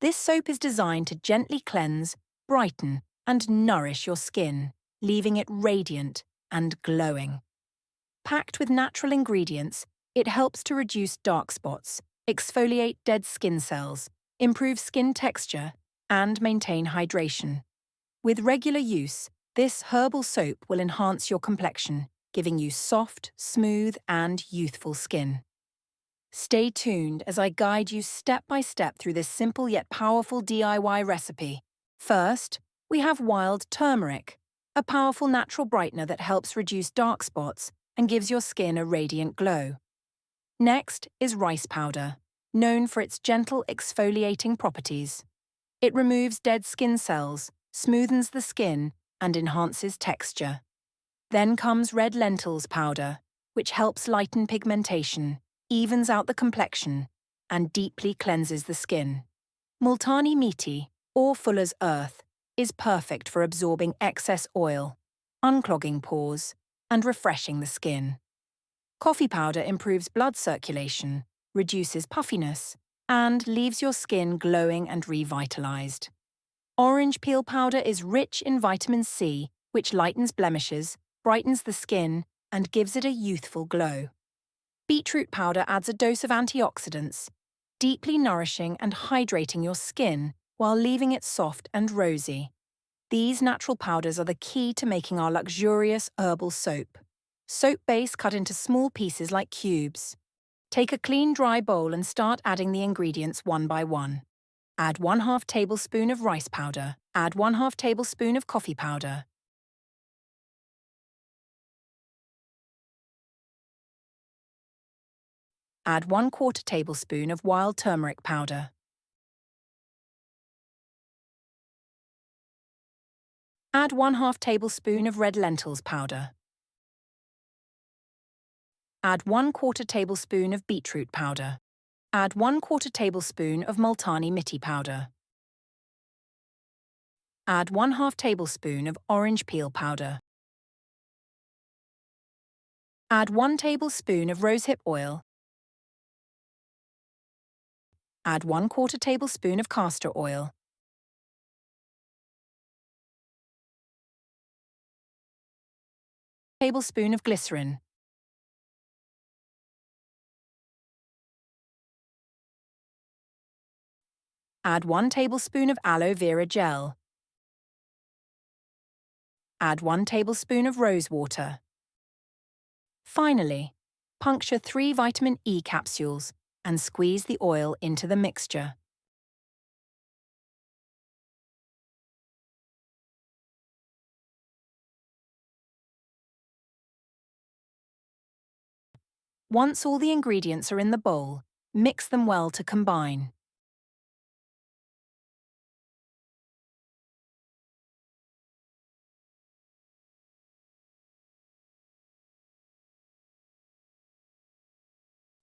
This soap is designed to gently cleanse, brighten, and nourish your skin, leaving it radiant and glowing. Packed with natural ingredients, it helps to reduce dark spots, exfoliate dead skin cells, improve skin texture, and maintain hydration. With regular use, this herbal soap will enhance your complexion, giving you soft, smooth, and youthful skin. Stay tuned as I guide you step by step through this simple yet powerful DIY recipe. First, we have wild turmeric, a powerful natural brightener that helps reduce dark spots and gives your skin a radiant glow. Next is rice powder, known for its gentle exfoliating properties. It removes dead skin cells, smoothens the skin, and enhances texture. Then comes red lentils powder, which helps lighten pigmentation, evens out the complexion, and deeply cleanses the skin. Multani Mitti, or Fuller's Earth, is perfect for absorbing excess oil, unclogging pores, and refreshing the skin. Coffee powder improves blood circulation, reduces puffiness, and leaves your skin glowing and revitalized. Orange peel powder is rich in vitamin C, which lightens blemishes, brightens the skin, and gives it a youthful glow. Beetroot powder adds a dose of antioxidants, deeply nourishing and hydrating your skin while leaving it soft and rosy. These natural powders are the key to making our luxurious herbal soap. Soap base cut into small pieces like cubes. Take a clean, dry bowl and start adding the ingredients one by one. Add 1/2 tablespoon of rice powder. Add 1/2 tablespoon of coffee powder. Add 1/4 tablespoon of wild turmeric powder. Add 1/2 tablespoon of red lentils powder. Add 1/4 tablespoon of beetroot powder. Add 1/4 tablespoon of Multani Mitti powder. Add 1/2 tablespoon of orange peel powder. Add 1 tablespoon of rosehip oil. Add 1/4 tablespoon of castor oil. Tablespoon of glycerin. Add 1 tablespoon of aloe vera gel. Add 1 tablespoon of rose water. Finally, puncture 3 vitamin E capsules and squeeze the oil into the mixture. Once all the ingredients are in the bowl, mix them well to combine.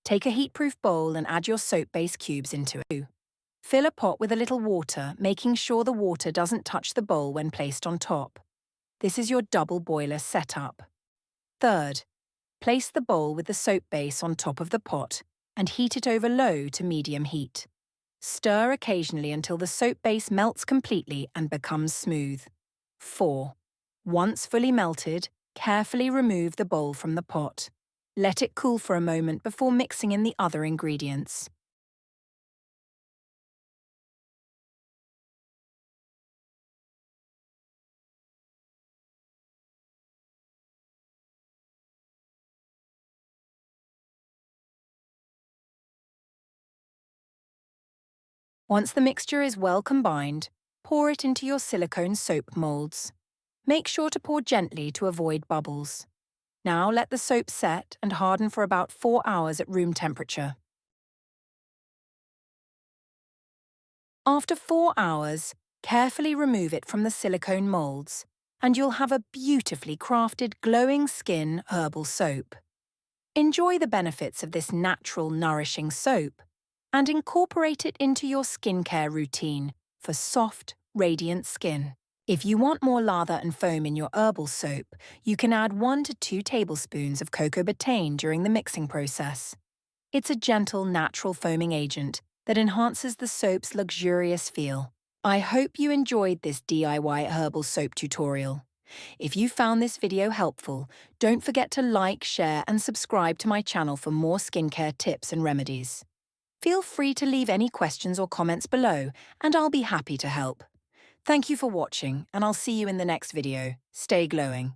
Take a heatproof bowl and add your soap base cubes into it. Fill a pot with a little water, making sure the water doesn't touch the bowl when placed on top. This is your double boiler setup. Third, place the bowl with the soap base on top of the pot and heat it over low to medium heat. Stir occasionally until the soap base melts completely and becomes smooth. 4. Once fully melted, carefully remove the bowl from the pot. Let it cool for a moment before mixing in the other ingredients. Once the mixture is well combined, pour it into your silicone soap molds. Make sure to pour gently to avoid bubbles. Now let the soap set and harden for about 4 hours at room temperature. After 4 hours, carefully remove it from the silicone molds, and you'll have a beautifully crafted glowing skin herbal soap. Enjoy the benefits of this natural, nourishing soap and incorporate it into your skincare routine for soft, radiant skin. If you want more lather and foam in your herbal soap, you can add 1 to 2 tablespoons of cocoa betaine during the mixing process. It's a gentle, natural foaming agent that enhances the soap's luxurious feel. I hope you enjoyed this DIY herbal soap tutorial. If you found this video helpful, don't forget to like, share and subscribe to my channel for more skincare tips and remedies. Feel free to leave any questions or comments below, and I'll be happy to help. Thank you for watching, and I'll see you in the next video. Stay glowing.